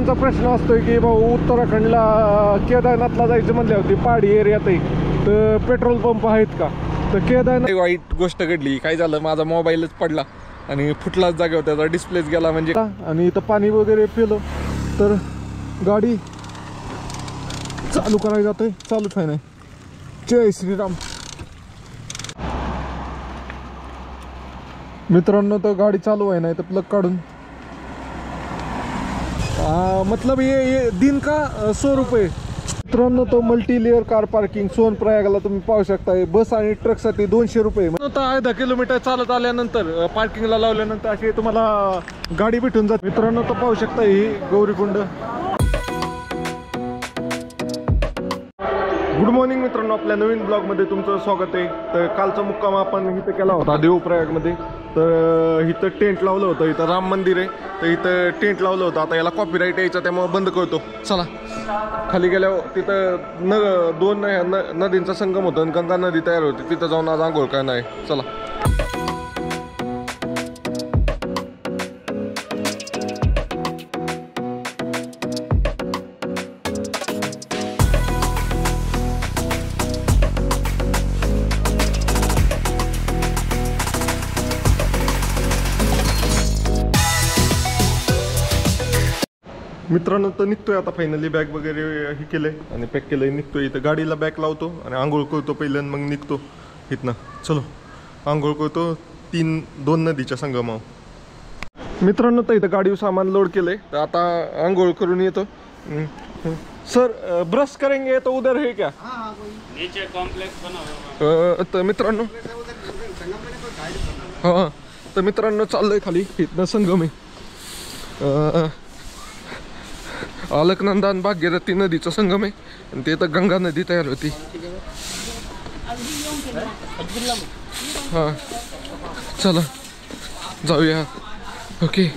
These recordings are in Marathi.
लोकांचा प्रश्न असतोय की भाऊ उत्तराखंडला केदारनाथला जायचं म्हणले होते पहाडी एरियात आहे तर पेट्रोल पंप आहेत का? तर केदारनाथ वाईट गोष्ट घडली. काय झालं, माझा मोबाईलच पडला आणि फुटलाच जागेवर, त्याचा डिस्प्लेच गेला म्हणजे. आणि इथं पाणी वगैरे पिलं तर गाडी चालू करायला जातोय, चालूच आहे नाही. जय श्रीराम. मित्रांनो तर गाडी चालू आहे नाही तर प्लग काढून मतलब ये दिन का 100 रुपये. मित्रांनो तो मल्टी लेअर कार पार्किंग सोनप्रयागला तुम्ही पाहू शकता. बस आणि ट्रकसाठी 200 रुपये. आता 10 किलोमीटर चालत आल्यानंतर पार्किंगला लावल्यानंतर अशी तुम्हाला गाडी भेटून जाते. मित्रांनो तर पाहू शकता ही गौरीकुंड. गुड मॉर्निंग मित्रांनो, आपल्या नवीन ब्लॉगमध्ये तुमचं स्वागत आहे. तर कालचा मुक्काम आपण इथं केला होता देवप्रयागमध्ये. तर इथं टेंट लावलं होतं. इथं राम मंदिर आहे तर इथं टेंट लावलं होतं. आता याला कॉपीराईट यायचा त्यामुळे बंद करतो. चला खाली गेल्यावर तिथं दोन नदींचा संगम होता आणि गंगा नदी तयार होती. तिथं जाऊन आज आंघोळ काय नाही. चला. मित्रांनो तर निघतोय आता फायनली. बॅग वगैरे हे केलंय आणि पॅक केलंय. निघतोय. इथं गाडीला बॅग लावतो आणि आंघोळ करतो पहिलं मग निघतो इथनं. चलो आंघोळ करतो 2 नदीच्या संगमावर. मित्रांनो तर इथं गाडीवर सामान लोड केलंय तर आता आंघोळ करून येतो. सर ब्रश करेंगे तो उधर है क्या? नीचे कॉम्प्लेक्स बना. तर मित्रांनो हां तर मित्रांनो चाललंय खाली. इथनं संगम आहे. अलकनंदा आणि भागीरथी नदीचा संगम आहे आणि ते तर गंगा नदी तयार होती. हां चला जाऊया. ओके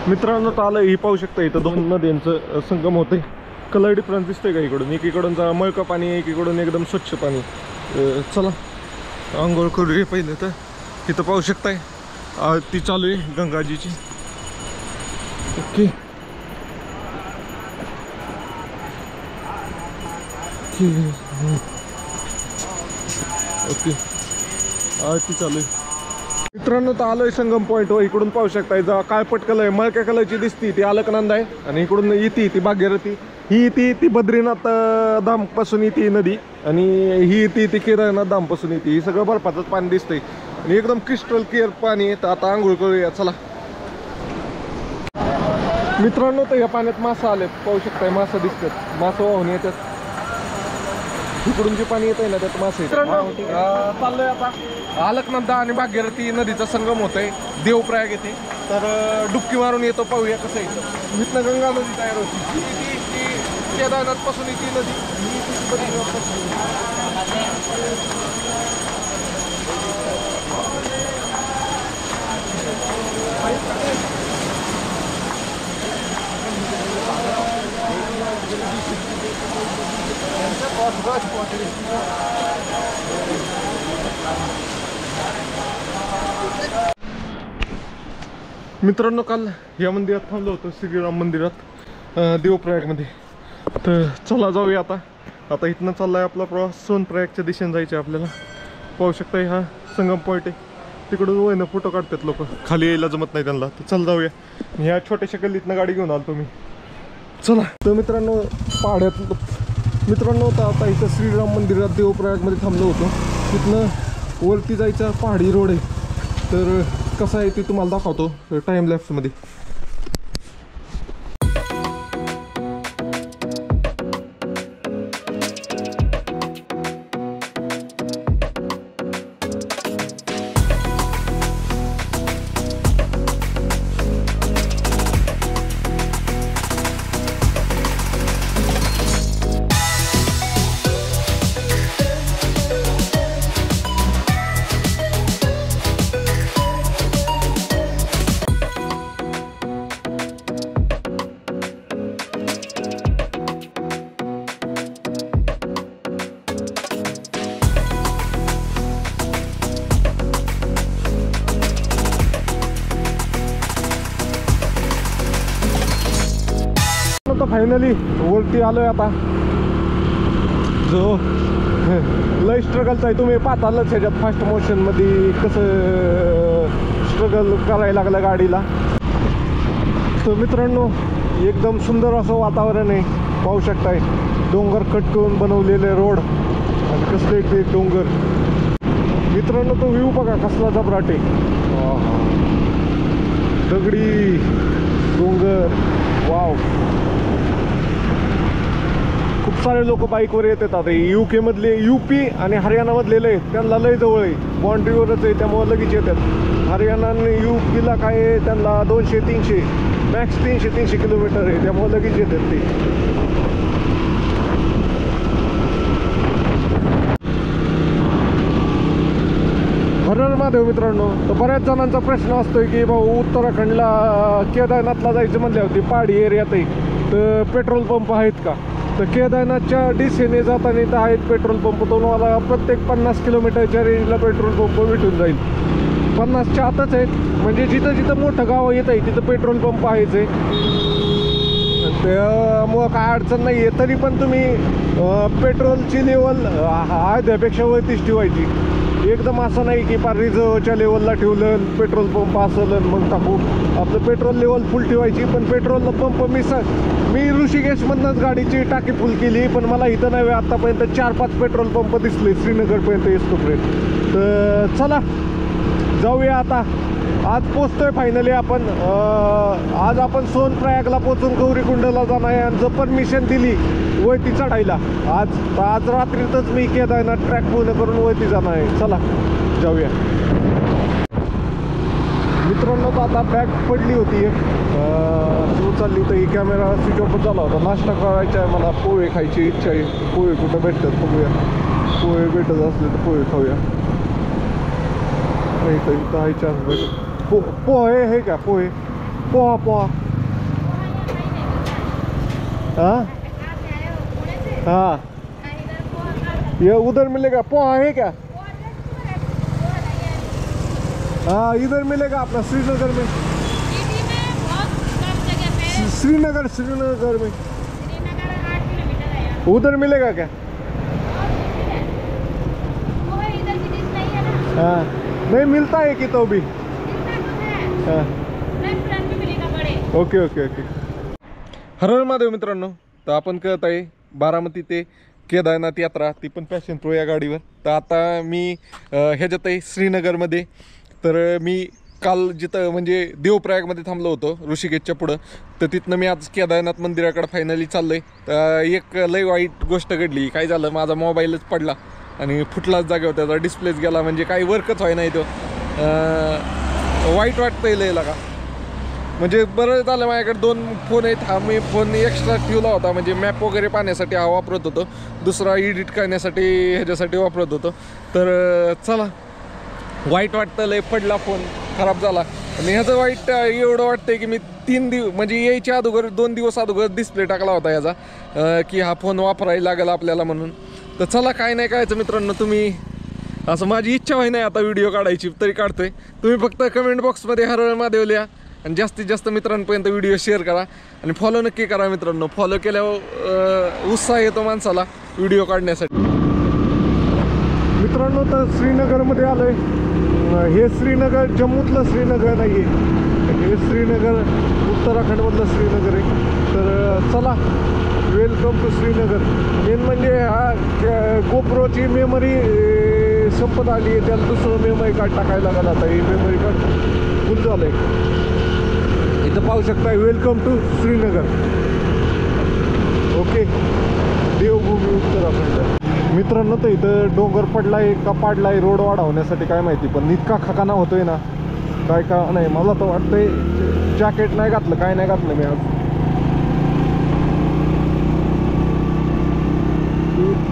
मित्रांनो तर आलं. ही पाहू शकता इथं 2 नद्यांचं संगम होतंय. कलर डिफरन्स दिसतोय का? इकडून एकीकडून मळकं पाणी आहे, एकीकडून एकदम स्वच्छ पाणी. चला आंघोळ करूया पहिलं. तर इथं पाहू शकताय आरती चालू आहे गंगाजीची. ओके ओके आरती चालू आहे. मित्रांनो तर आलोय संगम पॉईंट वर. इकडून पाहू शकताय जा काळपट कलर मळक्या कलरची दिसती ती अलकनंदा आहे आणि इकडून येते ती भागीरथी. ही येते ती बद्रीनाथ धाम पासून येते नदी आणि ही येते ती केदारनाथ धाम पासून येते. ही सगळं बर्फाचंच पाणी दिसतंय आणि एकदम क्रिस्टल क्लिअर पाणी आहे. तर आता आंघोळ करूया. चला. मित्रांनो तर या पाण्यात मासा आलेत. पाहू शकताय मासा दिसतात. मासा वाहून येतात. इकडून जे पाणी येत आहे ना त्यात मासे. चाललंय आता अलकनंदा आणि भागीरथी नदीचा संगम होतोय देवप्रयाग येथे. तर डुबकी मारून येतो, पाहूया कसं येतं. इथनं गंगा नदी तयार होती. ती केदारनाथ पासून ती नदी मित्रांनो काल या मंदिरात थांबलो होतो श्रीराम मंदिरात देवप्रयागमध्ये. तर चला जाऊया आता. आता इथनं चाललाय आपला प्रवास सोनप्रयागच्या दिशेने जायचे आपल्याला. पाहू शकता हा संगम पॉईंट आहे. तिकडून वयनं फोटो काढतात लोक. खाली यायला जमत नाही त्यांना. तर चल जाऊया. ह्या छोट्याशा गल्लीतनं गाडी घेऊन आलो तुम्ही. चला. तर मित्रांनो पाड्यात मित्रांनो तर आता इथं श्रीराम मंदिरात देवप्रयागमध्ये थांबलो होतो. तिथनं वरती जायचा पहाडी रोड आहे. तर कसं आहे ते तुम्हाला दाखवतो टाइम लॅप्समध्ये. तर फायनली वरती आलोय आता. जो लय स्ट्रगलचा आहे, तुम्ही पाहतालच ह्याच्यात फास्ट मोशनमध्ये कसं स्ट्रगल करायला लागलं गाडीला. तर मित्रांनो एकदम सुंदर असं वातावरण आहे, पाहू शकताय. डोंगर कट करून बनवलेले रोड आणि कसले ते डोंगर. मित्रांनो तो व्ह्यू बघा कसला जबराट आहे. दगडी डोंगर, वाव. खूप सारे लोक बाईकवर येतात. आता UK मधले, UP आणि हरियाणामधले आहेत, त्यांना लय जवळ आहे, बाँड्रीवरच आहे, त्यामुळे लगेच येतात. हरियाणा आणि UPला काय आहे, त्यांना 200-300 मॅक्स 300 किलोमीटर आहे, त्यामुळे लगेच येतात ते. हर महादेव मित्रांनो. तर बऱ्याच जणांचा प्रश्न असतोय की भाऊ उत्तराखंडला केदारनाथला जायचं म्हणल्यावरती पहाडी एरियात आहे, तर पेट्रोल पंप आहेत का? तर केदारनाथच्या दिशेने जाताना तर आहेत पेट्रोल पंप. तुम्हाला प्रत्येक 50 किलोमीटरच्या रेंजला पेट्रोल पंप भेटून जाईल. 50च्या आतच आहेत, म्हणजे जिथं जिथं मोठं गाव येत आहे तिथं पेट्रोल पंप आहेच आहे, त्यामुळं काय अडचण नाही आहे. तरी पण तुम्ही पेट्रोलची लेवल अर्ध्यापेक्षा वरतीच ठेवायची. एकदम असं नाही की पार रिझर्वच्या लेवलला ठेवलं पेट्रोल पंप असेल मग टाकू. आपलं पेट्रोल लेवल फुल ठेवायची. पण पेट्रोल पंप मी ऋषिकेशमधनंच गाडीची टाकी फुल केली, पण मला इथं नाही आत्तापर्यंत 4-5 पेट्रोल पंप दिसले श्रीनगरपर्यंत येतोपर्यंत. तर चला जाऊया आता. आज पोचतोय फायनली आपण. आज आपण सोनप्रयागला पोचून गौरीकुंडला जाणार आहे, आणि जर परमिशन दिली वरती चढायला आज रात्रीतच मी केदारनाथ ट्रॅक पूर्ण करून वरती जाणार आहे. चला जाऊया मित्रांनो. तर आता बॅग पडली होती उचलली, तर ही कॅमेरा स्विच ऑफ झाला होता. नाश्ता करायचा आहे मला, पोहे खायची इच्छा आहे. पोहे कुठं भेटतात बघूया, पोहे भेटत असले तर पोहे खाऊया. इथं आहे चान्स भेटत. पोहे है क्या? पोहे पोहा हाँ हाँ, ये उधर मिलेगा पोहा है क्या? हाँ इधर मिलेगा अपना श्रीनगर में. श्रीनगर में उधर मिलेगा क्या? हाँ नहीं मिलता है कि तो भी. हाँ ओके ओके ओके. हर हर महादेव मित्रांनो. तर आपण कळत आहे बारामती ते केदारनाथ यात्रा, ती पण पॅशन प्रो या गाडीवर. तर आता मी ह्याच्यात आहे श्रीनगरमध्ये. तर मी काल जिथं म्हणजे देवप्रयागमध्ये थांबलो होतो ऋषिकेशच्या पुढं, तर तिथनं मी आज केदारनाथ मंदिराकडे फायनली चाललो आहे. तर एक लय वाईट गोष्ट घडली. काय झालं, माझा मोबाईलच पडला आणि फुटलाच जागेवर, त्याचा डिस्प्लेच गेला, म्हणजे काही वर्कच व्हाय नाही तो. वाईट वाटतंय लय लागा. म्हणजे बरं झालं माझ्याकडे 2 फोन आहेत. हा मी फोन एक्स्ट्रा ठेवला होता, म्हणजे मॅप वगैरे पाहण्यासाठी हा वापरत होतो, दुसरा एडिट करण्यासाठी ह्याच्यासाठी वापरत होतो. तर चला वाईट वाटतं लय, पडला फोन, खराब झाला. आणि ह्याचं वाईट एवढं वाटतंय की मी 3 दिवस म्हणजे यायच्या अगोदर 2 दिवस अगोदर डिस्प्ले टाकला होता याचा, की हा फोन वापरायला लागेल आपल्याला म्हणून. तर चला काय नाही करायचं मित्रांनो. तुम्ही असं माझी इच्छा व्हाय नाही आता व्हिडिओ काढायची, तरी काढतोय. तुम्ही फक्त कमेंट बॉक्समध्ये हर हर महादेव लिहा आणि जास्तीत जास्त मित्रांपर्यंत व्हिडिओ शेअर करा आणि फॉलो नक्की करा मित्रांनो. फॉलो केल्यावर उत्साह येतो माणसाला व्हिडिओ काढण्यासाठी. मित्रांनो तर श्रीनगरमध्ये आलोय. हे श्रीनगर जम्मूतलं श्रीनगर नाही आहे, हे श्रीनगर उत्तराखंडमधलं श्रीनगर आहे. तर चला वेलकम टू श्रीनगर. मेन म्हणजे हा गोप्रोची मेमरी संपत आली आहे, त्याला दुसरं मेमरी कार्ड टाकायला लागला. आता हे मेमरी कार्ड फुल झालं आहे. इथं पाहू शकता वेलकम टू श्रीनगर. ओके, देवभूमी उत्तराखंड. मित्रांनो तर इथं डोंगर पडलाय का पाडलाय रोड वाढवण्यासाठी काय माहिती, पण इतका खकाना होतोय ना काय का नाही. मला तर वाटतंय जॅकेट नाही घातलं, काय नाही घातलं मी आज.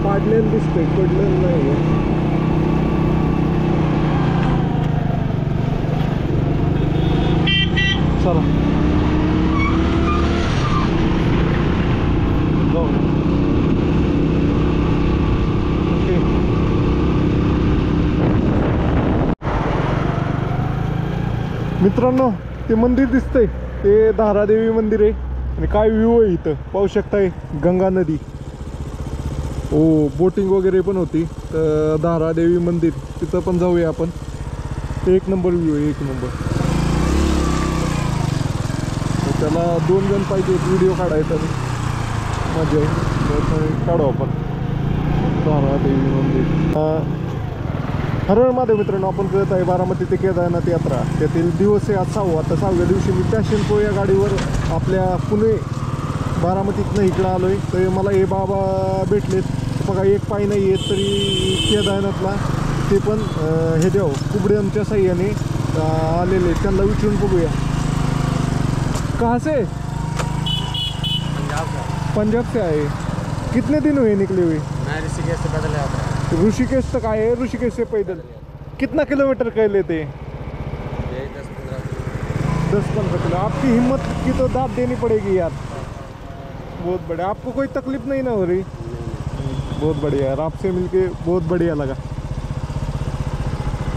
पाडलेलं दिसतंय, पडलेलं नाही. चला जाऊ. ओके मित्रांनो, ते मंदिर दिसतंय ते धारादेवी मंदिर आहे. आणि काय व्ह्यू आहे इथं पाहू शकताय, गंगा नदी. हो, बोटिंग वगैरे पण होती. तर धारादेवी मंदिर तिथं पण जाऊया आपण. एक नंबर व्ह्यू आहे, एक नंबर. त्याला 2 जण पाहिजे व्हिडिओ काढायचा, मजा आहे. काढू आपण धारादेवी मंदिर. हर हर महादेव मित्रांनो, आपण करत आहे बारामती ते केदारनाथ यात्रा. त्यातील दिवस आहे आज 6वा. आता 6व्या दिवशी मी पॅशन प्रो या गाडीवर आपल्या पुणे बारामतीतनं इकडं आलो आहे. तर मला हे बाबा भेटलेत बघा. एक पाय नाही आहेत तरी केदारनाथला, ते पण हे देव कुबड्यांच्या साह्याने आलेले. त्यांना विचारून बघूया. कहाँ से? पंजाब से आए. कितने दिन हुए निकले हुए? मैं ऋषिकेश से पैदल यात्रा है। ऋषिकेश तक आए हैं. ऋषिकेश से पैदल कितना किलोमीटर कर लेते हैं? 10-15 किलो. आपकी हिम्मत की तो दाद देनी पड़ेगी यार. बहुत बढ़िया. आपको कोई तकलीफ नहीं ना हो रही? बहुत बढ़िया यार, आपसे मिलके बहुत बढ़िया लगा.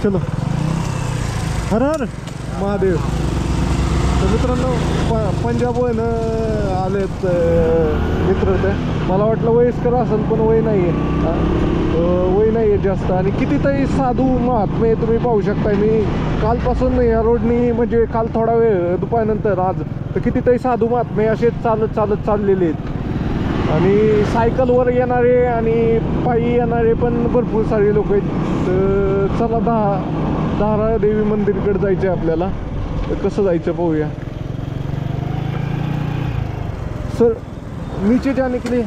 चलो, हर हर महादेव. तर मित्रांनो, पंजाबवरून आलेत मित्र. ते मला वाटलं वयस्कर असेल, पण वय नाही आहे. वय नाही आहे जास्त. आणि कितीतरी साधू महात्मे तुम्ही पाहू शकता. मी कालपासून या रोडनी, म्हणजे काल थोडा वेळ दुपारनंतर आज, तर कितीतरी साधू महात्मे असे चालत चालत चाललेले आहेत. आणि सायकलवर येणारे आणि पायी येणारे पण भरपूर सारे लोक आहेत. तर चला, धारादेवी मंदिरकडे जायचं आहे आपल्याला. तर कसं जायचं पाहूया. सर, नीचे जाने के लिए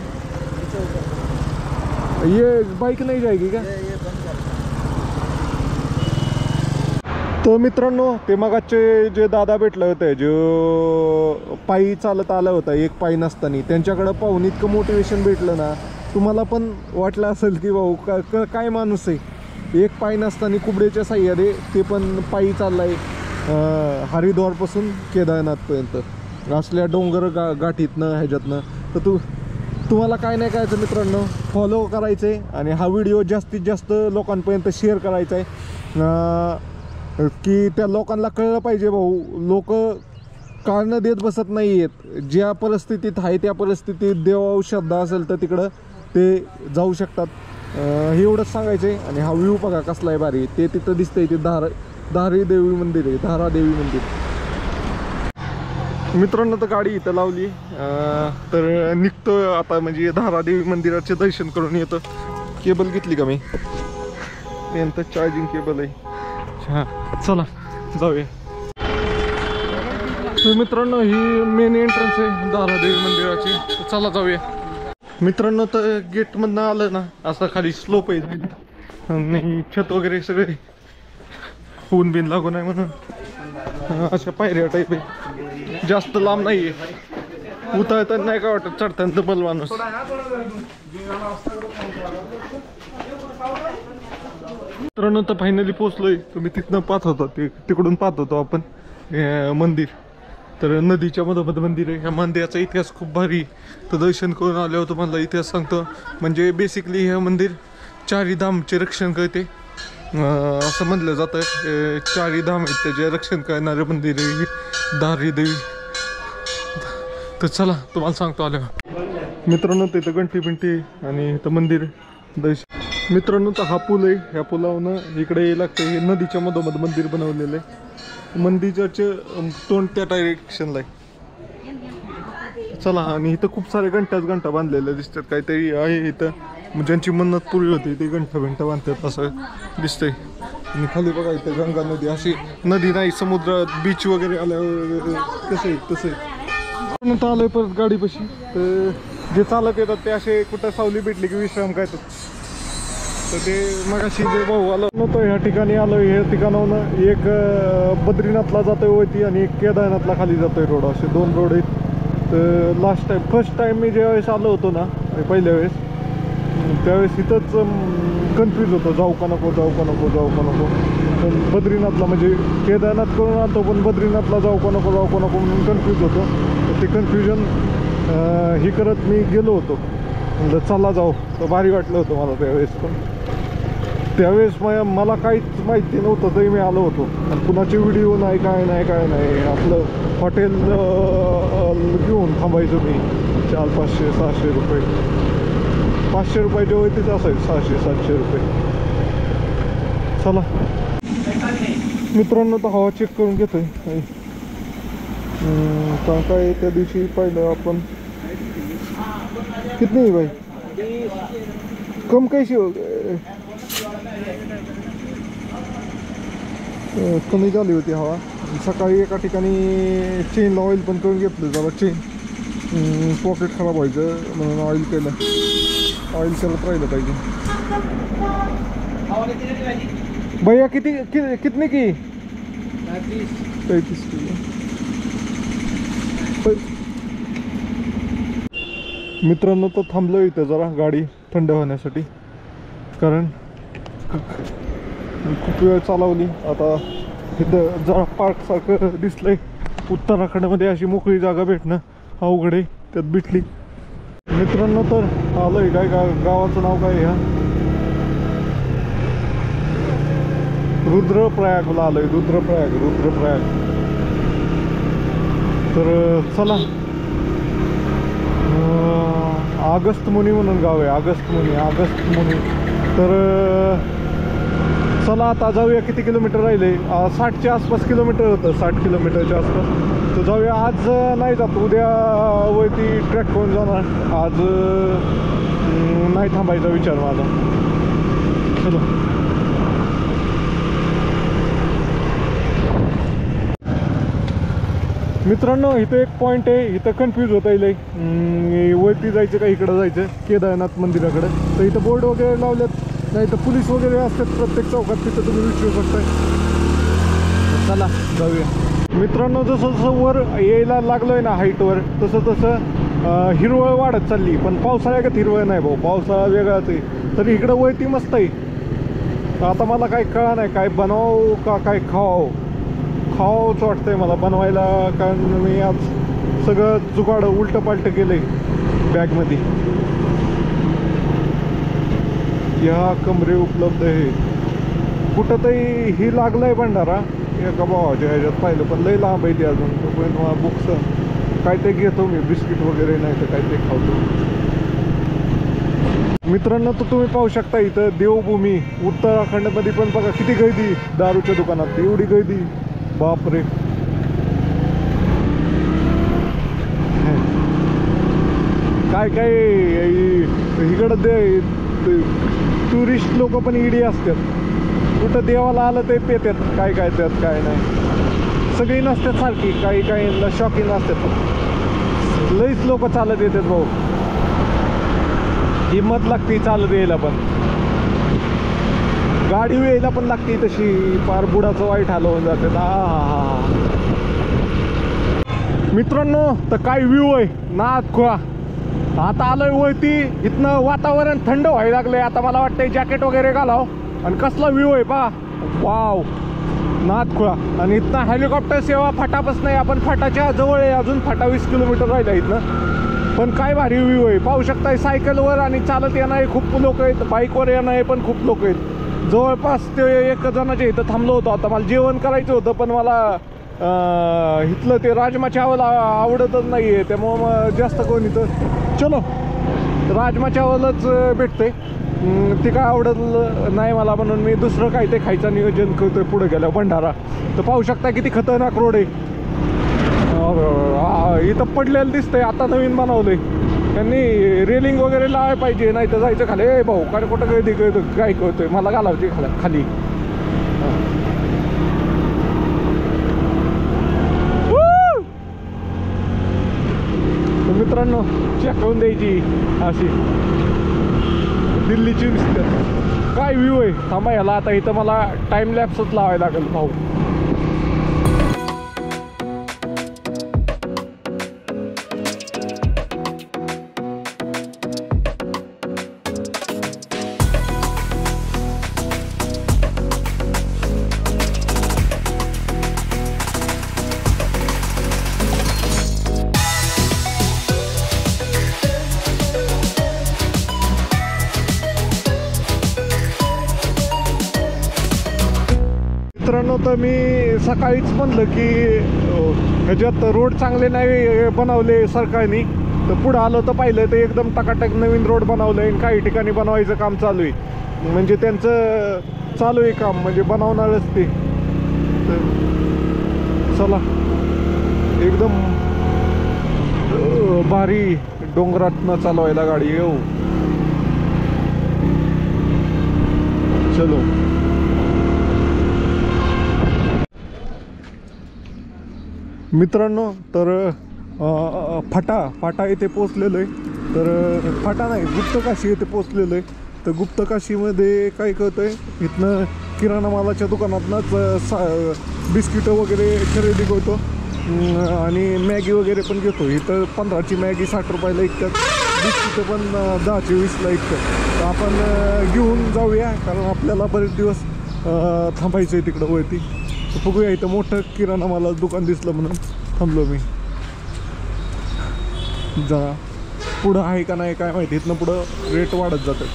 ये बाइक नहीं जाएगी क्या? तर मित्रांनो, ते मगाचे जे दादा भेटले होते, जो पायी चालत आलं होतं एक पायी नसताना, त्यांच्याकडं पाहून इतकं मोटिवेशन भेटलं ना. तुम्हाला पण वाटलं असेल की भाऊ काय माणूस आहे. एक पायी नसताना कुबड्याच्या साह्याने ते पण पायी चाललाय हरिद्वारपासून केदारनाथपर्यंत असल्या डोंगर गाठीतनं ह्याच्यातनं. तर तुम्हाला काय नाही करायचं मित्रांनो, फॉलो करायचं आहे आणि हा व्हिडिओ जास्तीत जास्त लोकांपर्यंत शेअर करायचा आहे. की त्या लोकांना कळलं पाहिजे भाऊ, लोक कारणं देत बसत नाही आहेत. ज्या परिस्थितीत आहे त्या परिस्थितीत देवावर श्रद्धा असेल तर तिकडं ते जाऊ शकतात. हे एवढंच सांगायचं आहे. आणि हा व्ह्यू बघा कसला आहे भारी. ते तिथं दिसतंय, ते धारादेवी मंदिर आहे, धारादेवी मंदिर. मित्रांनो, तर गाडी इथं लावली. तर निघतो आता, म्हणजे धारादेवी मंदिराचे दर्शन करून येतो. केबल घेतली का मी? नंतर चार्जिंग केबल आहे. हां, चला जाऊया. तर मित्रांनो, ही मेन एंट्रन्स आहे धारादेवी मंदिराची. तर चला जाऊया मित्रांनो. तर गेटमधनं आलं ना, असं खाली स्लोप आहे आणि छत वगैरे सगळे ऊन बिन लागू नाही म्हणून अशा पायऱ्या टाईप आहे. जास्त लांब नाही आहे. उतरताना नाही का वाटत, चढताना डबल माणूस. मित्रांनो, तर फायनली पोचलोय. तुम्ही तिथनं पाहत होता, ते तिकडून पाहत होतो आपण मंदिर. तर नदीच्या मधोमध मंदिर आहे. ह्या मंदिराचा इतिहास खूप भारी. तर दर्शन करून आल्यावर तुम्हाला इतिहास सांगतो. म्हणजे बेसिकली हे मंदिर चारी धामचे रक्षण करते असं म्हणलं जातं. चारी धाम आहेत त्याचे रक्षण करणारे मंदिर आहे धारादेवी. तर चला तुम्हाला सांगतो आल्यावर. मित्रांनो, तिथं घंटी बिंटी आणि इथं मंदिर दर्शन. मित्रांनो, तर हा पूल आहे. ह्या पुलावनं इकडे यायला लागतं. हे नदीच्या मधोमध मंदिर बनवलेलं आहे. मंदिराचे तोंड त्या डायरेक्शनला आहे. चला, आणि इथं खूप सारे घंटा बांधलेल्या दिसतात. काहीतरी आहे इथं, ज्यांची मन्नत पुरी होती ते घंटा बांधतात असं दिसतंय. आणि खाली बघा इथं गंगा नदी. अशी नदी नाही, समुद्र बीच वगैरे आल्यावर कसं आहे तसं आहे. नंतर आलोय परत गाडीपाशी. तर जे चालत येतात ते असे कुठं सावली भेटली की विश्राम करतात. तर ते मगाशी जे भाऊ आलं नव्हतं ह्या ठिकाणी आलो. ह्या ठिकाणाहून एक बद्रीनाथला जातोय वरती आणि एक केदारनाथला खाली जातोय रोड. असे 2 रोड आहेत. तर फर्स्ट टाइम मी ज्यावेळेस आलो होतो ना, पहिल्या वेळेस, त्यावेळेस इथंच कन्फ्यूज होतो, जाऊ का नको. पण बद्रीनाथला, म्हणजे केदारनाथ करून आलो पण बद्रीनाथला जाऊ का नको म्हणून कन्फ्यूज होतो. तर ते कन्फ्युजन हे करत मी गेलो होतो. म्हणलं चला जाऊ. तर भारी वाटलं होतं मला त्यावेळेस. पण त्यावेळेस मला काहीच माहिती नव्हतं तरी मी आलो होतो. आणि कुणाचे व्हिडिओ नाही, काय नाही. आपलं हॉटेल घेऊन थांबायचो मी 400-500-600 रुपये 500 रुपयाच्या वरतीच असायचं 600-700 रुपये. चला मित्रांनो तर हवा चेक करून घेतोय कारण काय त्या दिवशी पाहिलं आपण कितनी भाई कम कैसी हो कमी झाली होती हवा. सकाळी एका ठिकाणी चेनला ऑइल पण करून घेतलं जरा चेन पॉकेट खराब व्हायचं म्हणून ऑइल करत राहिलं पाहिजे. भैया कितनी की 35 की. मित्रांनो तर थांबलो इथं जरा गाडी थंड होण्यासाठी कारण खूप वेळ चालवली. आता इथं जरा पार्कसारखं दिसलंय. उत्तराखंडमध्ये अशी मोकळी जागा भेटणं अवघड आहे, त्यात भेटली. मित्रांनो तर आलोय काय गावाचं नाव काय ह्या रुद्रप्रयागला आलोय. रुद्रप्रयाग तर चला. आगस्त मुनी म्हणून गाव आहे, आगस्त मुनी. तर चला आता जाऊया. किती किलोमीटर राहिले? 60च्या आसपास किलोमीटर होतं, 60 किलोमीटरच्या आसपास. तर जाऊया. आज नाही जात, उद्या वरती ट्रॅक करून जाणार. आज नाही थांबायचा विचार माझा. चलो मित्रांनो, इथं एक पॉईंट आहे, इथं कन्फ्यूज होता येईल वरती जायचं का इकडं जायचं केदारनाथ मंदिराकडे. तर इथं बोर्ड वगैरे लावलेत, नाही तर पोलीस वगैरे असतात प्रत्येक चौकात, तिथं तुम्ही विचारू शकताय. चला जाऊया. मित्रांनो जसं जसं वर यायला लागलोय ना हाईटवर तसं हिरवळ वाढत चालली. पण पावसाळ्यात हिरवळ नाही भाऊ, पावसाळा वेगळाच आहे. तरी इकडं वरती मस्त आहे. आता मला काही कळा नाही काय बनवावं का काय खावंच वाटतंय मला बनवायला. कारण मी आज सगळं जुगाड उलटं पालटं केलंय बॅगमध्ये. या कमरे उपलब्ध आहे कुठं तरी. ही लागलंय भंडारा एका भावाच्या ह्याच्यात पाहिलं, पण लय लांब आहे ते अजून. तोपर्यंत मला बुक्स काय ते घेतो मी, बिस्किट वगैरे नाही तर काय ते खातो. मित्रांनो तर तुम्ही पाहू शकता इथं देवभूमी उत्तराखंडमध्ये पण बघा किती गर्दी दारूच्या दुकानात, एवढी गर्दी बापरे. काय इकडं टुरिस्ट लोक पण इडी असतात. कुठं देवाला आलं ते पेतात काय त्यात काय नाही. सगळी नसतात सारखी, काही शॉकिंग असतात. लईच लोक चालत येतात भाऊ, हिंमत लागते चालत यायला. पण गाडी यायला पण लागते तशी, फार बुडाचं वाईट हाल होऊन जाते. मित्रांनो तर काय व्ह्यू आहे नाथ खुळा. आता आलोय वरती, इथनं वातावरण थंड व्हायला लागलंय. आता मला वाटतंय जॅकेट वगैरे घालाव. आणि कसला व्ह्यू आहे पहा, वाव नाथ खुळा. आणि इथनं हेलिकॉप्टर सेवा फाटापास नाही, आपण फाटाच्या जवळ आहे अजून. फाटा 20 किलोमीटर राहिला इथनं. पण काय भारी व्ह्यू आहे, पाहू शकताय. सायकलवर आणि चालत येणारे खूप लोक आहेत, बाईकवर येणारे पण खूप लोक आहेत. जवळपास ते एक जणाच्या इथं थांबलो होतो. आता मला जेवण करायचं होतं, पण मला इथलं ते राजमा चावल आवडतच नाही आहे, त्यामुळं मग जास्त कोण इथं चलो राजमा चावलच भेटते. ते काय आवडत नाही मला, म्हणून मी दुसरं काय ते खायचं नियोजन करतोय पुढे गेल्यावर भंडारा. तर पाहू शकता किती खतरनाक रोड आहे. इथं पडलेलं दिसतंय, आता नवीन बनवलंय त्यांनी. रेलिंग वगैरे लावायला पाहिजे, नाही तर जायचं खाली. ए भाऊ काय कुठं काय करतोय, मला घालावते खाली. मित्रांनो चेक करून द्यायची अशी दिल्लीची दिसते. काय व्ह्यू आहे. थांबा ह्याला आता इथं मला टाइम लॅप्सच लावायला लागेल भाऊ. मित्रांनो तर मी सकाळीच म्हणलं की ह्याच्यात रोड चांगले नाही बनवले सरकारने, तर पुढं आलं तर पाहिलं तर एकदम टकाटक नवीन रोड बनवलं आहे. काही ठिकाणी बनवायचं काम चालू आहे, म्हणजे त्यांचं चालू आहे काम, म्हणजे बनवणारच ते. तर चला, एकदम भारी डोंगरातनं चालवायला गाडी येऊ. चलो. मित्रांनो, तर फाटा येथे पोचलेलो आहे. तर फाटा नाही, गुप्तकाशी येथे पोचलेलो आहे. तर गुप्तकाशीमध्ये काय करतोय, इथनं किराणा मालाच्या दुकानातनंच बिस्किटं वगैरे खरेदी करतो आणि मॅगी वगैरे पण घेतो. इथं 15ची मॅगी 60 रुपयाला विकतात, बिस्किटं पण 10चे 20ला विकतात. तर आपण घेऊन जाऊया, कारण आपल्याला बरेच दिवस थांबायचं आहे तिकडं वरती. तर बघूया, इथं मोठं किराणा मालाचं दुकान दिसलं म्हणून थांबलो मी. जा पुढं आहे का नाही काय माहिती, इथनं पुढं रेट वाढत जातात.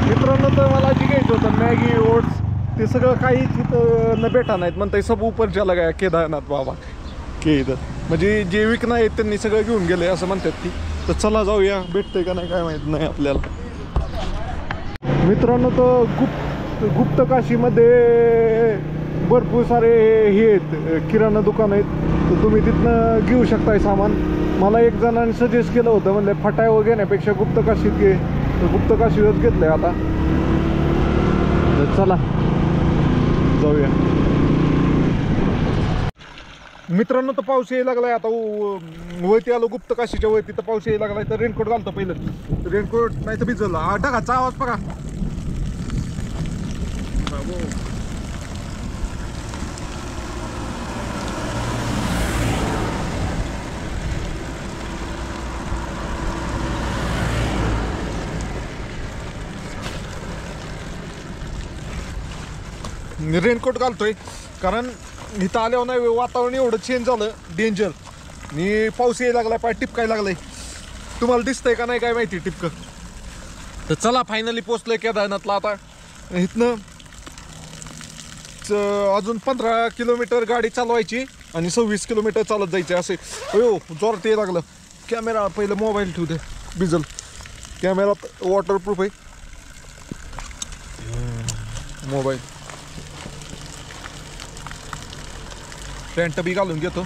मित्रांनो, तर मला जे घ्यायचं होतं मॅगी ओट्स, ते सगळं काही तिथं न भेटा नाहीत. म्हणताय सब ऊपर चला गया केदारनाथ बाबा के इथं, म्हणजे जे विकणं आहेत त्यांनी सगळं घेऊन गेले असं म्हणतात ती. तर चला जाऊया, भेटतंय का नाही काय माहीत नाही आपल्याला. मित्रांनो, तर गुप्तकाशीमध्ये भरपूर सारे हे आहेत, किराणा दुकान आहेत. तर तुम्ही तिथनं घेऊ शकताय सामान. मला एक जणांनी सजेस्ट केलं होतं, म्हणले फटाय घेण्यापेक्षा गुप्तकाशीत घे. तर गुप्तकाशीतच घेतलंय आता. तर चला जाऊया. मित्रांनो, तर पाऊस यायला लागलाय आता. वरती आलो गुप्तकाशीच्या वरती, तर पाऊस यायला लागलाय. तर रेनकोट घालतो पहिलं, रेनकोट नाही तर भिजवला. ढगाचा आवाज बघा. रेनकोट घालतोय कारण इथं आल्यावर नाही वातावरण एवढं चेंज झालं डेंजर. आणि पाऊस यायला लागलाय, पाय टिपकायला लागलाय. तुम्हाला दिसतंय का नाही काय माहिती टिपकं. तर चला, फायनली पोचलोय केदारनाथला. आता इथनं अजून 15 किलोमीटर गाडी चालवायची आणि 26 किलोमीटर चालत जायचे असे. अयो, जोरात यायला लागलं. कॅमेरा पहिलं मोबाईल ठेवू दे, भिजल. कॅमेरात वॉटरप्रूफ आहे मोबाईल. पॅन्ट बी घालून घेतो.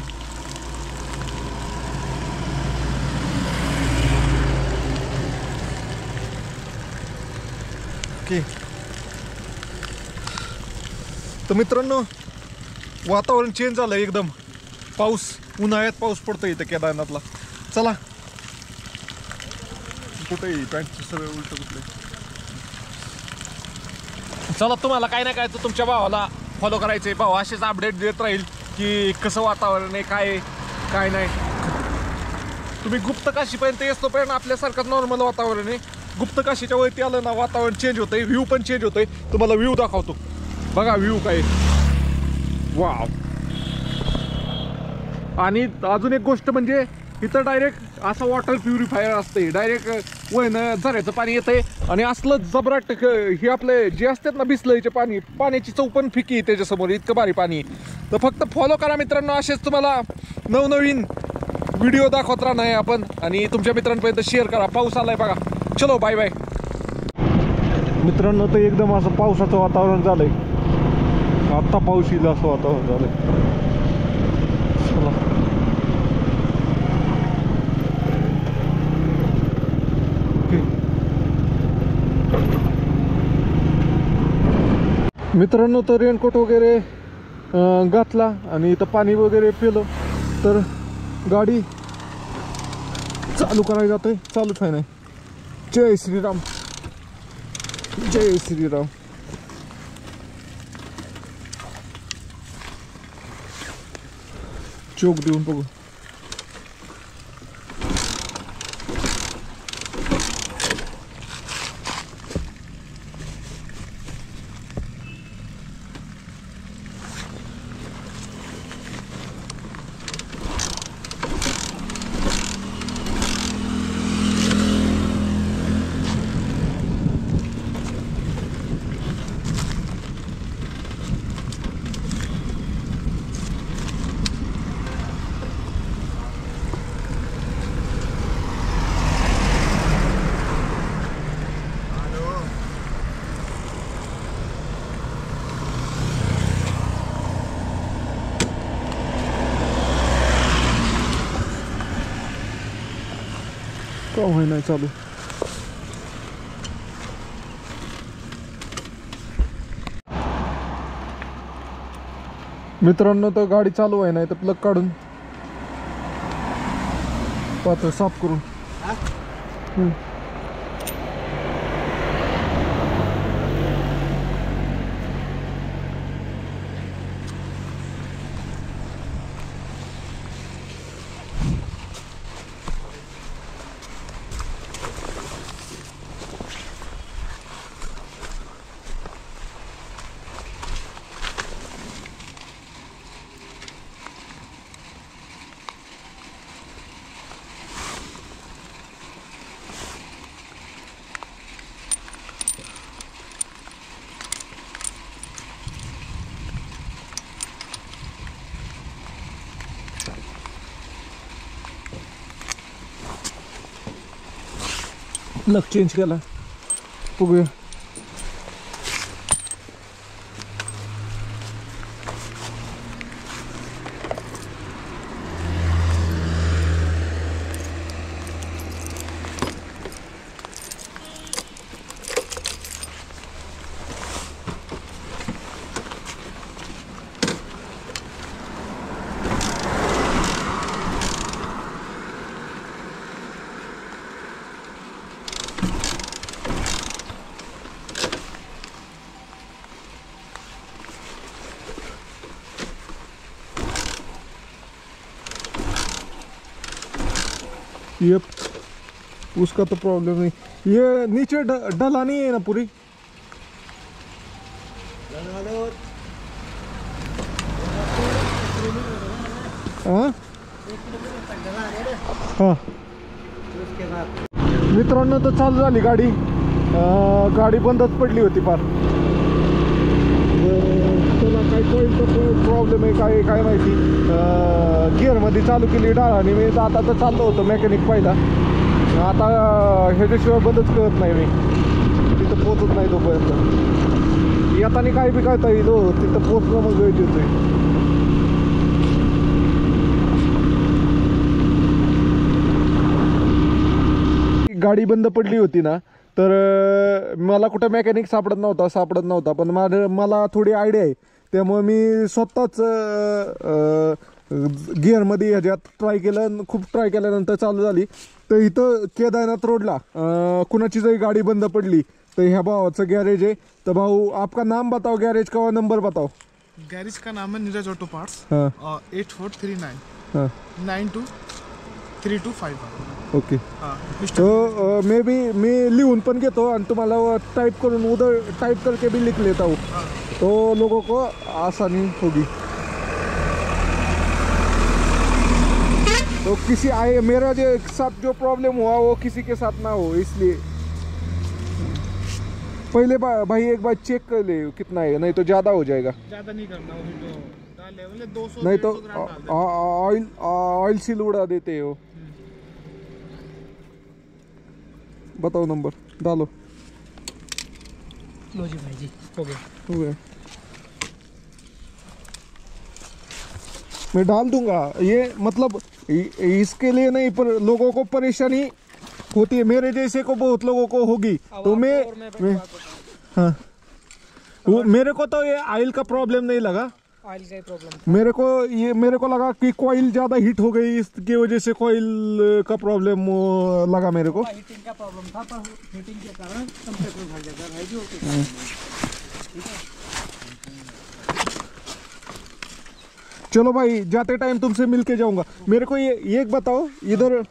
ओके. तर मित्रांनो, वातावरण चेंज झालं एकदम. पाऊस, उन्हाळ्यात पाऊस पडतो इथं केदारनाथला. चला, कुठेही पॅन्टचं सगळं उलट कुठले. चला, तुम्हाला काय नाही काय तर तुमच्या भावाला फॉलो करायचे. भाऊ असेच अपडेट देत राहील की कसं वातावरण आहे, काय नाही. तुम्ही गुप्तकाशीपर्यंत येतोपर्यंत आपल्यासारखं नॉर्मल वातावरण आहे. गुप्तकाशीच्या वरती आलं ना, वातावरण चेंज होतंय, व्ह्यू पण चेंज होतोय. तुम्हाला व्ह्यू दाखवतो, बघा व्ह्यू काय. वाव. आणि अजून एक गोष्ट म्हणजे इथं डायरेक्ट असं वॉटर प्युरिफायर असते. डायरेक्ट वळणं झऱ्याचं पाणी येतंय आणि असलं जबराट हे आपले जे असतात ना बिसलरीचे पाणी, पाण्याची चव पण फिकी आहे त्याच्यासमोर. इतकं भारी पाणी. तर फक्त फॉलो करा मित्रांनो, असेच तुम्हाला नवनवीन व्हिडिओ दाखवत राहणार आपण. आणि तुमच्या मित्रांपर्यंत शेअर करा. पाऊस आलाय बघा. चलो, बाय बाय. मित्रांनो, तर एकदम असं पावसाचं वातावरण झालंय. आत्ता पाऊस येईल असं वातावरण झालंय. चला. मित्रांनो, तर रेनकोट वगैरे घातला आणि इथं पाणी वगैरे पिलं. तर गाडी चालू करायला जातोय. चालूच आहे नाही. जय श्रीराम, जय श्रीराम. चोक देऊन बघू. का होय नाही चालू. मित्रांनो तर गाडी चालू आहे नाही तर प्लग काढून पाहतो साफ करून. प्लग चेंज केला बघूया. ये उसका तो प्रॉब्लम नहीं. ये नीचे डला नहीं है ना पूरी. हाँ हाँ मित्रांनो तर चालू झाली गाडी. गाडी बंदच पडली होती फार. त्याला काय कॉईलचा प्रॉब्लेम आहे काय काय माहिती. गिअरमध्ये चालू केली डाळ आणि मी आता तर चाललो होतो मेकॅनिक पाहिला. आता ह्याच्याशिवाय बंदच कळत नाही मी. तिथं पोचत नाही तोपर्यंत. येताना काय बी कळता येईल हो. तिथं पोचणं मग गरजेचं आहे. गाडी बंद पडली होती ना तर मला कुठं मेकॅनिक सापडत नव्हता पण मला थोडी आयडिया आहे. त्यामुळे मी स्वतःच गिअरमध्ये ह्याच्यात ट्राय केलं. खूप ट्राय केल्यानंतर चालू झाली. तर इथं केदारनाथ रोडला कुणाची जरी गाडी बंद पडली तर ह्या भावाचं गॅरेज आहे. तर भाऊ आपका नाम बताओ गैरेज का और नंबर बताओ. गैरेज का नाम है नीरज ऑटो पार्ट्स. हाँ 8439 923251. ओके. तो मी लिहून पण घेतो आणि तुम्हाला टाइप करून उधर टाइप करके भी लिख लेता हूँ. तो लोगों को आसानी होगी. तो मेरा जो साथ जो प्रॉब्लम हुआ वो किसी के साथ ना हो इसलिए पहले भाई एक बार चेक कर ले कितना है. नहीं तो ज़्यादा हो जाएगा. ज्यादा नहीं करना वो तो डाल लेवल 200 नहीं तो 150 ग्राम डाल दे. ऑयल सील उड़ा देते हो. बताओ नंबर डालो. लो जी भाई जी हो गया. मैं डाल दूंगा. ये मतलब इसके लिए नहीं पर लोगों को परेशानी होती है. मेरे जैसे को बहुत लोगों को होगी. तो मैं हाँ वो मेरे को तो ये ऑयल का प्रॉब्लम नहीं लगा. ऑयल का प्रॉब्लम मेरे को लगा कि कॉइल ज़्यादा हीट हो गई इसकी वजह से कॉइल का प्रॉब्लम लगा मेरे को. हीटिंग का प्रॉब्लम था पर हीटिंग के कारण कंप्रेसर भर जाता है जो. चलो भाई जाते टाइम तुमसे मिलके जाऊंगा. मेरे को ये एक बताओ इधर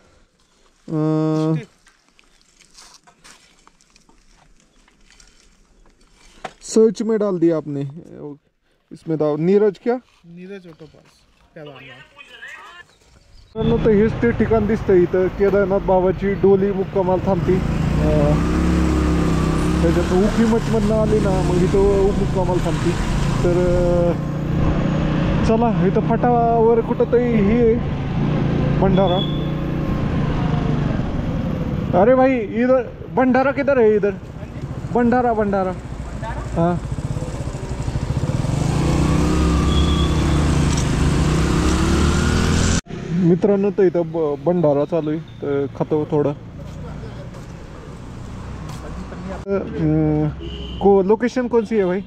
सर्च में डाल दिया आपने. इसमें दाव नीरज क्या नीरज ऑटो पार्ट्स केदारनाथ. तर हेच ते ठिकाण दिसतंय इथं. केदारनाथ बाबाची डोली मुक्कामाला थांबती. त्याच्यात उखी मठमधनं आली ना मग इथं मुक्कामाला थांबती. तर चला इथं फाटावर कुठं तरी हे भंडारा. अरे भाई इधर भंडारा किधर है. इधर भंडारा हाँ. मित्रांनो तर इथं भंडारा चालू आहे तर खातो थोडं. लोकेशन कौन सी है भाई?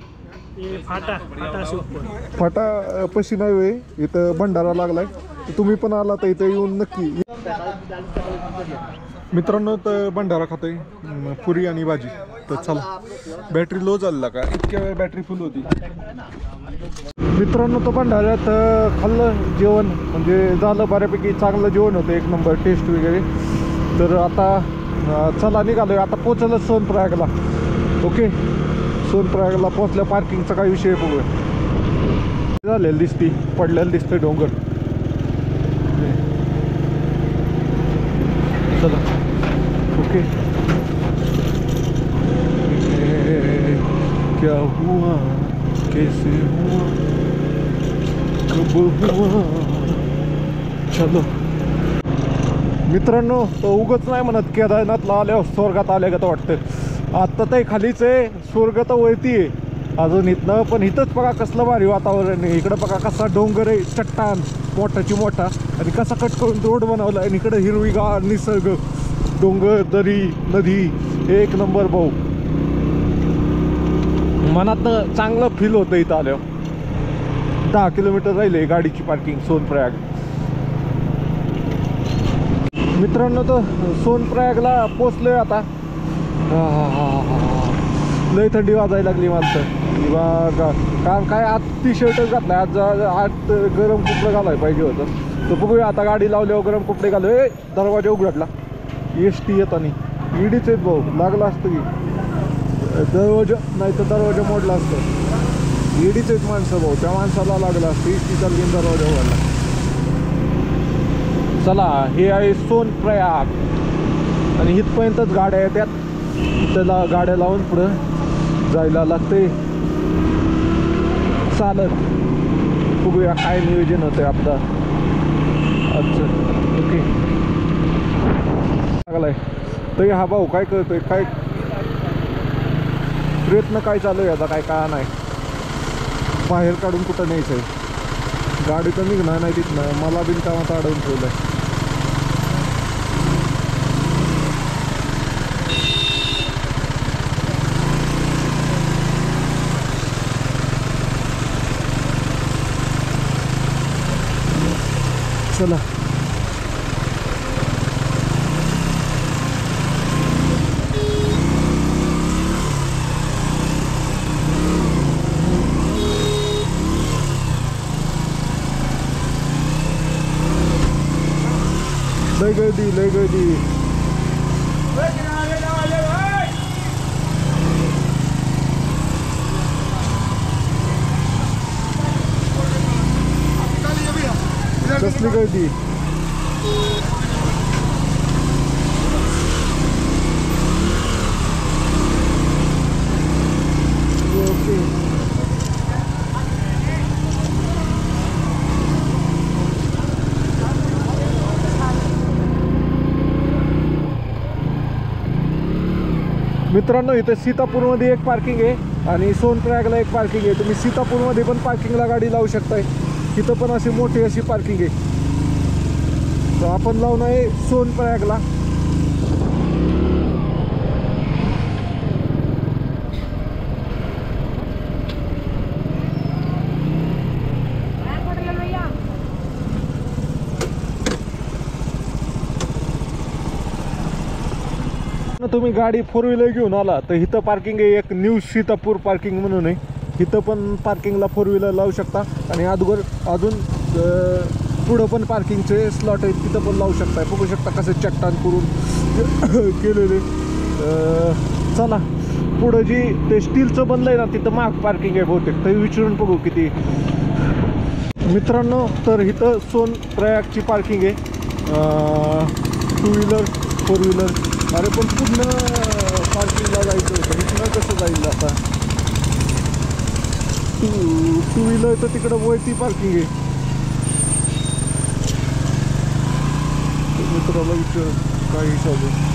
ये फाटा फाटा शिवपुर. फाटा पशी नाही होय, इथं भंडारा लागलाय. तर तुम्ही पण आला तर इथं येऊन नक्की. मित्रांनो तर भंडारा खातोय, पुरी आणि भाजी. तर चला, बॅटरी लो झालेला का, इतक्या वेळ बॅटरी फुल होती. मित्रांनो तर भंडाऱ्यात खाल्लं जेवण, म्हणजे झालं बऱ्यापैकी चांगलं जेवण होतं, एक नंबर टेस्ट वगैरे. तर आता चला निघालोय, आता पोचलं सोनप्रयागला. ओके, सोनप्रयागला पोचल्या. पार्किंगचा काही विषय बघूया. झालेलं दिसती, पडलेलं दिसतंय डोंगर. चला ओके. क्या हुआ कैसे हुआ कब हुआ. चलो मित्रांनो, तो उगच नाही म्हणत केदारनाथला आल्यावर स्वर्गात आल्या का वाटतं. आत्ता तर खालीच आहे, स्वर्ग तर वळती आहे अजून इथनं. पण इथंच बघा कसलं भारी वातावरण आहे. इकडं बघा कसा डोंगर आहे, चट्टान मोठाची मोठा, आणि कसा कट करून रोड बनवला. आणि इकडं हिरवीगार निसर्ग, डोंगर, दरी, नदी, एक नंबर भाऊ. मनात चांगलं फील होतं इथं आल्यावर. 10 किलोमीटर राहिले गाडीची पार्किंग सोनप्रयाग. मित्रांनो तर सोनप्रयागला पोचलोय आता. लय थंडी वाजायला लागली माणसं बघा. कारण काय आज टी शर्टच घातलाय, आज गरम कपडे घालायला पाहिजे होतं. तर बघूया आता गाडी लावल्यावर गरम कपडे घालू. दरवाजा उघडला, एस टी येत आणि ईडीच आहेत भाऊ. लागला असतं की दरवाजा, नाही तर दरवाजा मोडला असतं. ईडीच आहेत माणसं भाऊ, त्या माणसाला लागला असतं. एस टी चालली, दरवाजा उघडला. चला, हे आहे सोनप्रयाग आणि इथपर्यंतच गाड्या येतात. त्याला गाड्या लावून पुढं जायला लागते चालत. बघूया काय नियोजन होतं आपलं आजचं. ओके, लागलाय तरी हा भाऊ काय करतोय, काय प्रयत्न काय चालू आहे आता, काय का नाही. बाहेर काढून कुठं न्यायचं आहे. गाडी तर निघणार नाही तिथनं, मला बिनकामात अडवून ठेवलं आहे. चला लय गर्दी, लय गर्दी. कसली गर्दी. ओके, मित्रांनो इथे सीतापूरमध्ये एक पार्किंग आहे आणि सोनप्रयागला एक पार्किंग आहे. तुम्ही सीतापूरमध्ये पण पार्किंगला गाडी लावू शकताय. तिथं पण अशी मोठी अशी पार्किंग आहे. तर आपण लावून आहे सोनप्रयागला. तुम्ही गाडी 4 व्हीलर घेऊन आला तर इथं पार्किंग आहे एक, न्यू सीतापूर पार्किंग म्हणून आहे. इथं पण पार्किंगला 4 व्हीलर लावू शकता. आणि अजून पुढं पण पार्किंगचे स्लॉट आहेत, तिथं पण लावू शकता. बघू शकता कसं चट्टान करून केलेले. चला पुढं जी ते स्टीलचं बनलं आहे ना, तिथं माग पार्किंग आहे बहुतेक. तर विचारून बघू किती. मित्रांनो तर इथं सोनप्रयागची पार्किंग आहे, 2 व्हीलर 4 व्हीलर. अरे पण पूर्ण पार्किंगला जायचं होतं, इथनं कसं जाईल आता. 2 व्हीलर तर तिकडं वरती पार्किंग आहे. मित्राला विचार काय हिशोब आहे.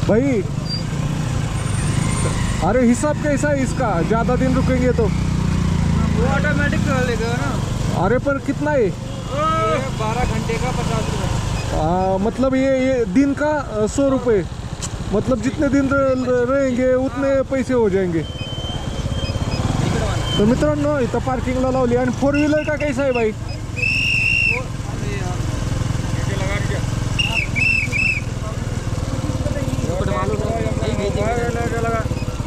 भाई अरे हिसाब कैसा है इसका, ज़्यादा दिन रुकेंगे तो वो ऑटोमेटिक लेगा ना। अरे पर कितना है? 12 घंटे का 50 रुपये। मतलब ये दिन का 100 रुपये, मतलब जितने दिन रहेंगे उतने पैसे हो जाएंगे। तर मित्रांनो इथं पार्किंगला लावली. आणि 4 व्हीलर का कैसा आहे भाई?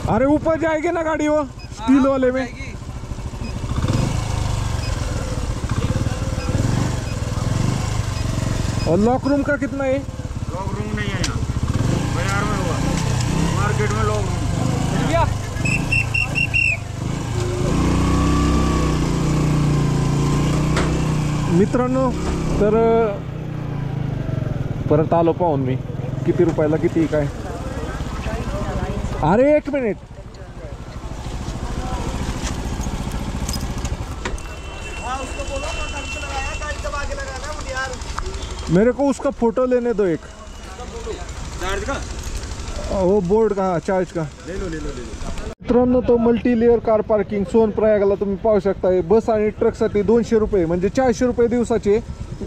अरे ऊपर जाएगी ना गाड़ी वो स्टील वाले में। और लॉक रूम का कितना है? लॉक रूम नहीं है यहाँ, बाजार में हुआ, मार्केट में लॉक रूम। मित्रांनो तर परत आलो पाहून मी किती रुपयाला किती काय. अरे एक मिनिट, मेरे को उसका फोटो लेने दो एक. चार्ज का? वो बोर्ड का, चार्ज का ले लो ले लो ले लो. मित्रांनो तो मल्टी लेअर कार पार्किंग सोनप्रयागला तुम्ही पाहू शकता. बस आणि ट्रकसाठी 200 रुपये म्हणजे 400 रुपये दिवसाचे,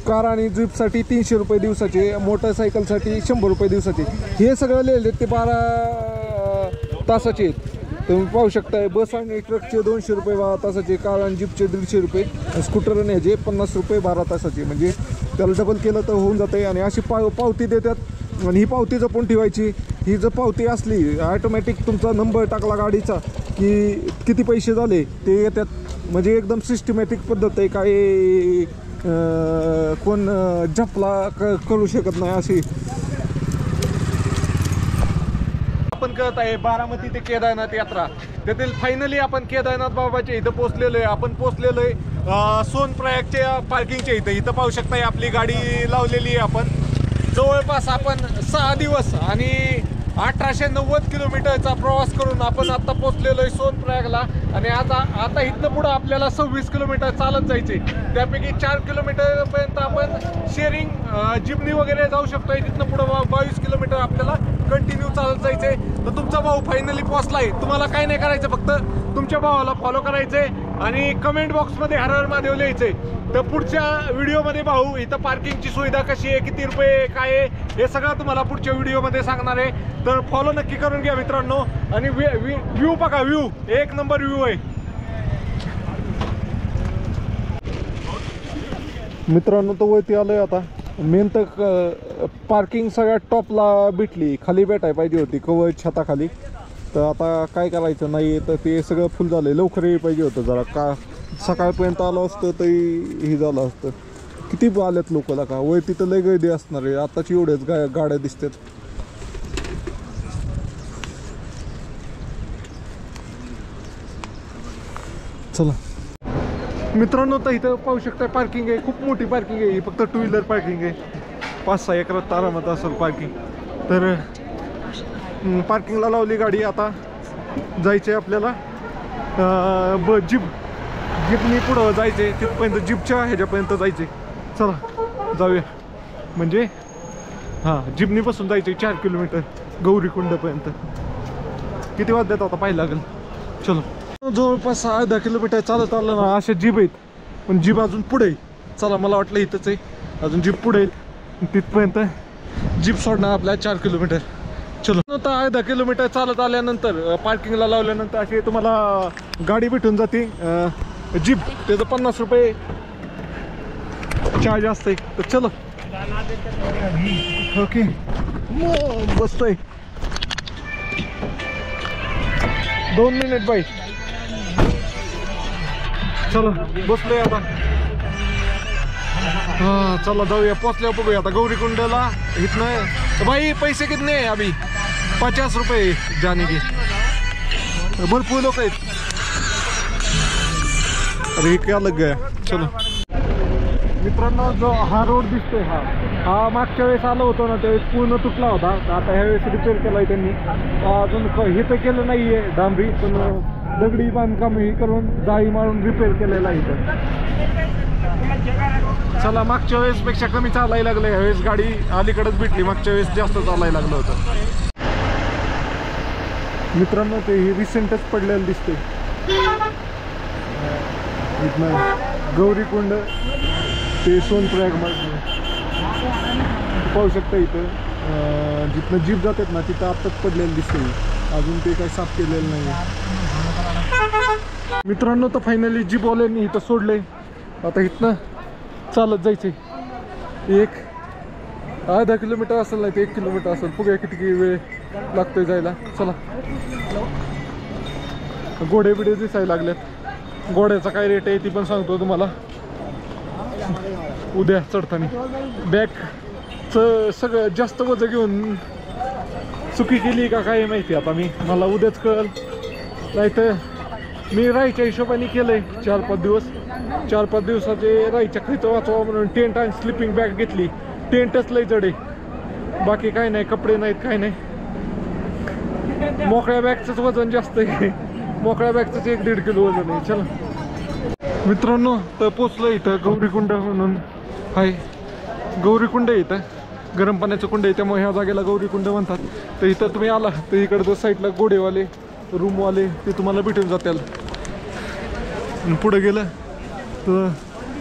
कार आणि जीपसाठी 300 रुपये दिवसाचे, मोटरसायकलसाठी 100 रुपये दिवसाचे. हे सगळं लिहिले ते 12 तासाचे आहेत. तुम्ही पाहू शकताय बस आणि ट्रकचे 200 रुपये 12 तासाचे, कार आणि जीपचे 150 रुपये, स्कूटर आणि ह्याचे 50 रुपये 12 तासाचे. म्हणजे त्याला डबल केलं तर होऊन जाते. आणि अशी पावती देतात आणि ही पावती जपून ठेवायची. ही जर पावती असली ऑटोमॅटिक तुमचा नंबर टाकला गाडीचा की किती पैसे झाले ते येतात. म्हणजे एकदम सिस्टमॅटिक पद्धत आहे. काही कोण झपला करू शकत नाही अशी. आपण करत आहे बारामती ते केदारनाथ यात्रा. त्यातील फायनली आपण केदारनाथ बाबाच्या इथं पोहोचलेलो आहे. आपण पोहोचलेलो आहे सोनप्रयागच्या पार्किंगच्या इथं. इथं पाहू शकताय आपली गाडी लावलेली आहे. आपण जवळपास आपण 6 दिवस आणि 1890 किलोमीटरचा प्रवास करून आपण आता पोहोचलेलो आहे सोनप्रयागला. आणि आता इथनं पुढं आपल्याला 26 किलोमीटर चालत जायचे. त्यापैकी 4 किलोमीटरपर्यंत आपण शेअरिंग जिमनी वगैरे जाऊ शकतो. तिथनं पुढं 22 किलोमीटर आपल्याला कंटिन्यू चालत जायचे. तर तुमचा भाऊ फायनली पोहोचलाय. तुम्हाला काय नाही करायचं, फक्त तुमच्या भावाला फॉलो करायचे आणि कमेंट बॉक्समध्ये हर हर महादेव लिहायचे. तर पुढच्या व्हिडिओमध्ये भाऊ इथं पार्किंगची सुविधा कशी आहे, किती रुपये काय आहे, हे सगळं तुम्हाला पुढच्या व्हिडिओमध्ये सांगणार आहे. तर फॉलो नक्की करून घ्या मित्रांनो. आणि व्ह्यू बघा, व्ह्यू एक नंबर व्ह्यू आहे मित्रांनो. तो वरती आलोय आता. मेन तर पार्किंग सगळ्यात टॉपला भेटली, खाली भेटायला पाहिजे होती कवच छताखाली. तर आता काय करायचं नाही, तर ते सगळं फुल झालं. लवकर येईल पाहिजे होतं जरा, का सकाळपर्यंत आलं असतं तरी हे झालं असतं. किती आल्यात लोकांना का वय तिथं लय गर्दी असणार आहे. आताची एवढ्याच गाड्या दिसतात. चला मित्रांनो, तर इथं पाहू शकता पार्किंग आहे. खूप मोठी पार्किंग आहे. ही फक्त 2 व्हीलर पार्किंग आहे. 5-6 एकरात आरामात असेल पार्किंग. तर पार्किंगला लावली गाडी. आता जायचं आहे आपल्याला जीपनी पुढं जायचे. तिथपर्यंत जीपच्या ह्याच्यापर्यंत जायचे. चला जाऊया. म्हणजे हां, जीपनीपासून जायचे 4 किलोमीटर गौरीकुंडपर्यंत. किती वाजतात आता पाहायला लागेल. चलो, जवळपास 10 किलोमीटर चालत आलं ना. अशा जीप आहेत, पण जीप अजून पुढे आहे. चला, मला वाटलं इथंच आहे, अजून जीप पुढे आहे. तिथपर्यंत जीप सोडणार आपल्या 4 किलोमीटर. चलो, आता 10 किलोमीटर चालत आल्यानंतर पार्किंगला लावल्यानंतर अशी तुम्हाला गाडी भेटून जाते जीप. त्याचं 50 रुपये चार्ज असते. तर चलो, ओके बसतोय. 2 मिनिट बाई. चलो बसलोय आता. हां चला जाऊया. पोचल्या बघूया आता गौरीकुंडला. इथनं भाई पैसे कितने आहे अभी? 50 रुपये जाने के. भरपूर लोक आहेत. अरे क्या लग गया. चलो मित्रांनो, जो हा रोड दिसतोय हा मागच्या वेळेस आलो होतो ना त्यावेळेस पूर्ण तुटला होता. आता ह्यावेळेस रिपेअर केलाय त्यांनी. अजून हे तर केलं नाही आहे डांबरी, पण दगडी बांधकाम हे करून जाळी मारून रिपेअर केलेला आहे इथं. चला, मागच्या वेळेसपेक्षा कमी चालायला लागलं. ह्यावेळेस गाडी अलीकडेच भेटली, मागच्या वेळेस जास्त चालायला लागलं होतं. मित्रांनो, ते हे रिसेंटच पडलेलं दिसतंय. इथनं गौरीकुंड ते सोनप्रयाग मार्ग पाहू शकता इथं जिथनं जीप जातात ना तिथं आत्ताच पडलेलं दिसतंय, अजून ते काही साफ केलेलं नाही. मित्रांनो तर फायनली जीपवाल्यांनी इथं सोडलंय. आता इथनं चालत जायचंय. एक अर्धा किलोमीटर असेल, नाही ते 1 किलोमीटर असेल. बघूया किती वेळ लागतोय जायला. चला. घोडे बिडे दिसायला लागलेत. घोड्याचा काय रेट आहे ती पण सांगतो तुम्हाला उद्या चढताना. बॅगचं सगळं जास्त वजन घेऊन चुकी केली का काय माहिती आता मला उद्याच कळल. नाही तर मी राहायच्या हिशोबाने केलंय 4-5 दिवस. 4-5 दिवसाचे राहायच्या खर्च वाचवा म्हणून टेंट आणि स्लिपिंग बॅग घेतली. टेंटच लय जड आहे, बाकी काय नाही, कपडे नाहीत काय नाही. मोकळ्या बॅगचंच वजन जास्त आहे. मोकळ्या बॅगचंच 1-1.5 किलो वजन आहे. चला मित्रांनो तर पोचलो इथं गौरीकुंड म्हणून आहे. गौरीकुंड आहे इथं, गरम पाण्याचं कुंड आहे, त्यामुळे ह्या जागेला गौरीकुंड म्हणतात. तर इथं तुम्ही आला तर इकडचं साईडला गोडेवाले रूमवाले ते तुम्हाला भेटून जातील. पुढे गेलं तर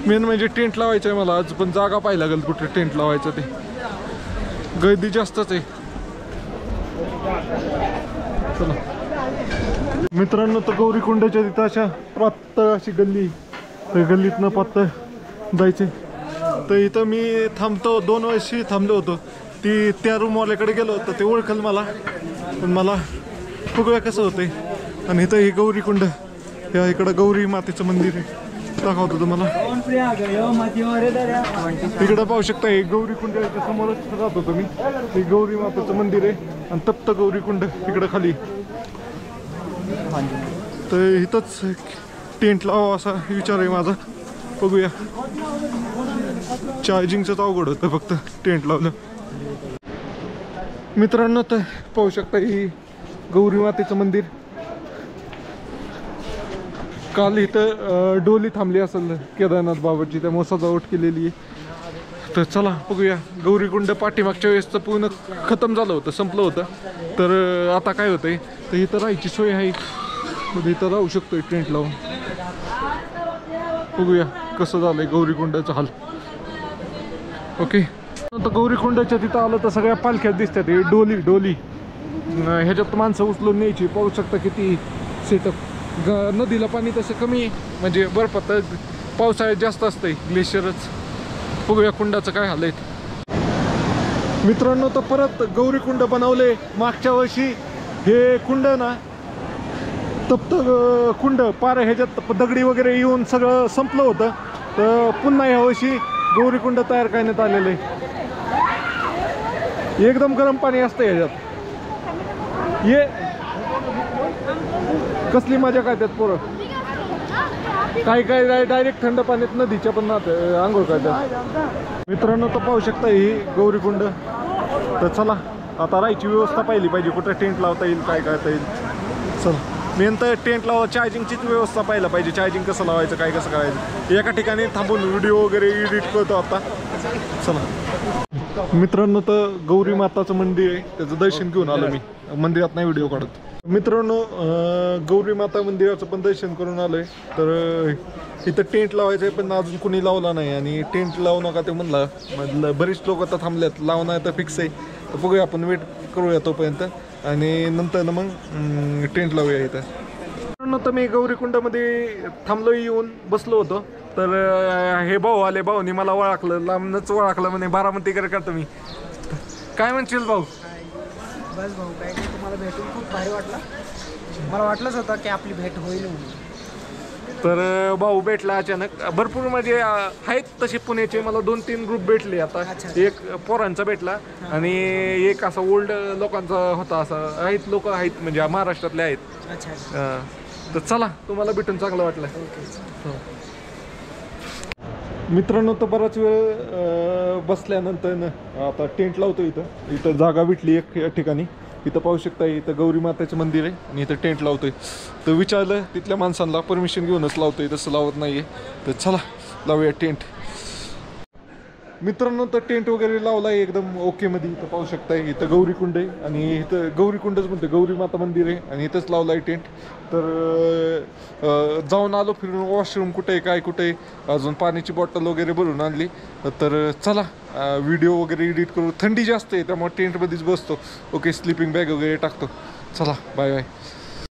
मेन म्हणजे टेंट लावायचं आहे मला आज, पण जागा पाहायला लागेल कुठे टेंट लावायचं ते. गर्दी जास्तच आहे. चला मित्रांनो तर गौरीकुंडाच्या तिथं अशा पातळ अशी गल्ली, तर गल्लीतनं पातळ जायचे. तर इथं मी थांबतो, 2 वर्षी थांबलो होतो. ती त्या रूमवाल्याकडे गेलो होतो, ते ओळखल मला, पण मला बघूया कसं होतंय. आणि इथं ही गौरीकुंड, ह्या इकडं गौरी मातेचं मंदिर आहे, दाखवतो तुम्हाला. इकडं पाहू शकता हे गौरीकुंड याच्या समोरच राहत होतो मी. हे गौरी मातेचं मंदिर आहे आणि तप्त गौरीकुंड इकडं खाली. तर इथंच टेंट लावा असा विचार आहे माझा. बघूया. चार्जिंगचंच अवघड होतं फक्त टेंट लावलं. मित्रांनो तर पाहू शकता ही गौरी मातेचं मंदिर. काल इथं डोली थांबली असेल केदारनाथ बाबाची, त्यामुळे सजावट केलेली आहे. तर चला बघूया. गौरीकुंड पाठीमागच्या वेळेस तर पूर्ण खतम झालं होतं, संपलं होतं. तर आता काय होतंय तर इथं राहायची सोय आहे, तर इथं राहू शकतोय टेंट लावून. बघूया कसं झालंय गौरीकुंडाचं हाल. ओके. तर गौरीकुंडाच्या तिथं आलं तर सगळ्या पालख्यात दिसतात. हे डोली ह्याच्यात माणसं उचलून न्यायची. पाहू शकता किती सेटअप. नदीला पाणी तसं कमी आहे, म्हणजे बर्फात पावसाळ्यात जास्त असतंय, ग्लेशियरच. बघूया कुंडाचं काय हाल आहे. मित्रांनो तर परत गौरीकुंड बनवले. मागच्या वर्षी हे कुंड ना तप्त कुंड पार ह्याच्यात दगडी वगैरे येऊन सगळं संपलं होतं. तर पुन्हा ह्या वर्षी गौरीकुंड तयार करण्यात आलेलं आहे. एकदम गरम पाणी असतं ह्याच्यात. ये कसली मजा काय त्यात पोरं. काही डायरेक्ट थंड पाण्यात नदीच्या पण आंघोळ करतात. मित्रांनो तर पाहू शकता ही गौरीकुंड. तर चला आता राहायची व्यवस्था पाहिली पाहिजे, कुठं टेंट लावता येईल, काय करता येईल. चला मेन तर टेंट लावा, चार्जिंगचीच व्यवस्था पाहायला पाहिजे. चार्जिंग कसं लावायचं, काय कसं करायचं. एका ठिकाणी थांबून व्हिडिओ वगैरे एडिट करतो आता. चला मित्रांनो तर गौरी माताचं मंदिर आहे, त्याचं दर्शन घेऊन आलो मी. मंदिरात नाही व्हिडिओ काढत. मित्रांनो गौरी माता मंदिराचं पण दर्शन करून आलोय. तर इथं टेंट लावायचं आहे, पण अजून कुणी लावला नाही. आणि टेंट लावू नका ते म्हणलं, बरेच लोक आता थांबल्यात. लावणं तर फिक्स आहे. तर बघूया आपण वेट करूया तोपर्यंत, आणि नंतर ना मग टेंट लावूया इथं. मित्रांनो तर मी गौरीकुंडामध्ये थांबलो, येऊन बसलो होतो. तर हे भाऊ आले. भाऊनी मला ओळखलं, लांबनच ओळखलं, म्हणे बारामतीकडे करतो मी. काय म्हणशील भाऊ? बस भाऊ काय नाही, तुम्हाला भेटून खूप भारी वाटलं. मला वाटलंच होतं की आपली भेट होईल म्हणून. तर भाऊ भेटला अचानक. भरपूर म्हणजे आहेत तसे पुण्याचे, मला 2-3 ग्रुप भेटले आता. एक पोरांचा भेटला आणि एक असा ओल्ड लोकांचा होता. असं आहेत लोक आहेत, म्हणजे महाराष्ट्रातले आहेत. अच्छा. तर चला तुम्हाला भेटून चांगलं वाटलं. मित्रांनो तर बराच वेळ बसल्यानंतर आता टेंट लावतो इथं जागा भेटली एक या ठिकाणी. इथं पाहू शकता, इथं गौरी मातेचं मंदिर आहे आणि इथं टेंट लावतोय. तर विचारलं तिथल्या माणसांना, परमिशन घेऊनच लावतोय, तसं लावत नाहीये. तर चला लावूया टेंट. मित्रांनो तर टेंट वगैरे लावला आहे एकदम ओके मध्ये. इथं पाहू शकताय इथं गौरीकुंड आहे आणि इथं गौरीकुंडच म्हणते गौरी माता मंदिर आहे आणि इथंच लावला आहे टेंट. तर जाऊन आलो फिरून वॉशरूम कुठे आहे काय कुठे आहे अजून पाण्याची बॉटल वगैरे भरून आणली. तर चला व्हिडिओ वगैरे एडिट करू. थंडी जास्त आहे त्यामुळे टेंटमध्येच बसतो. ओके स्लिपिंग बॅग वगैरे टाकतो. चला बाय बाय.